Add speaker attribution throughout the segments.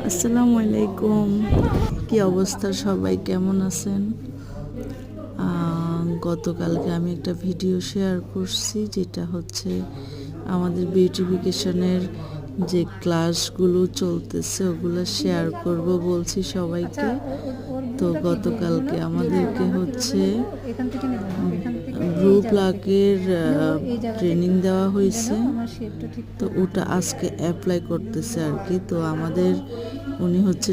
Speaker 1: আসসালামু আলাইকুম। কি অবস্থা, সবাই কেমন আছেন? গতকালকে আমি একটা ভিডিও শেয়ার করছি, যেটা হচ্ছে আমাদের বিউটিফিকেশনের যে ক্লাসগুলো চলতেছে ওগুলো শেয়ার করব বলছি সবাইকে। তো গতকালকে আমাদেরকে হচ্ছে ব্রু প্লাকের ট্রেনিং দেওয়া হয়েছে, তো ওটা আজকে অ্যাপ্লাই করতেছে আর কি। তো আমাদের উনি হচ্ছে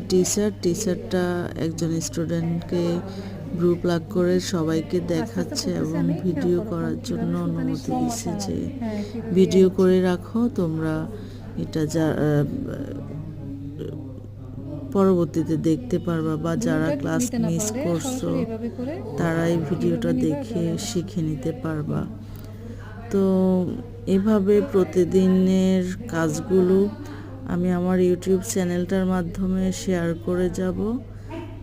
Speaker 1: টিচারটা একজন স্টুডেন্টকে ব্রু প্লাক করে সবাইকে দেখাচ্ছে এবং ভিডিও করার জন্য অনুমতি দিচ্ছে যে ভিডিও করে রাখো তোমরা, এটা যা পরবর্তীতে দেখতে পারবা, বা যারা ক্লাস মিস করছো তারা এই ভিডিওটা দেখে শিখে নিতে পারবা। তো এভাবে প্রতিদিনের কাজগুলো আমি আমার ইউটিউব চ্যানেলটার মাধ্যমে শেয়ার করে যাব।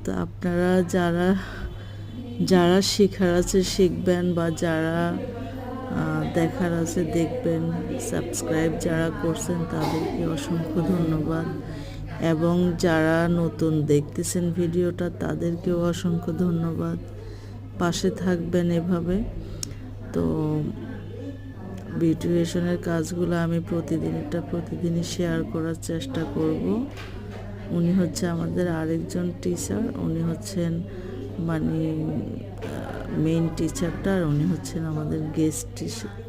Speaker 1: তো আপনারা যারা শেখার আছে শিখবেন, বা যারা দেখার আছে দেখবেন। সাবস্ক্রাইব যারা করছেন তাদেরকে অসংখ্য ধন্যবাদ, এবং যারা নতুন দেখতেছেন ভিডিওটা তাদেরকেও অসংখ্য ধন্যবাদ। পাশে থাকবেন এভাবে। তো বিউটিফিকেশনের কাজগুলো আমি প্রতিদিনই শেয়ার করার চেষ্টা করব। উনি হচ্ছে আমাদের আরেকজন টিচার, উনি হচ্ছেন মানে মেইন টিচারটা, আর উনি হচ্ছেন আমাদের গেস্ট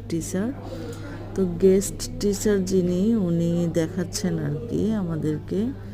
Speaker 1: টিচার। তো গেস্ট টিচার যিনি, উনি দেখাচ্ছেন আর কি আমাদেরকে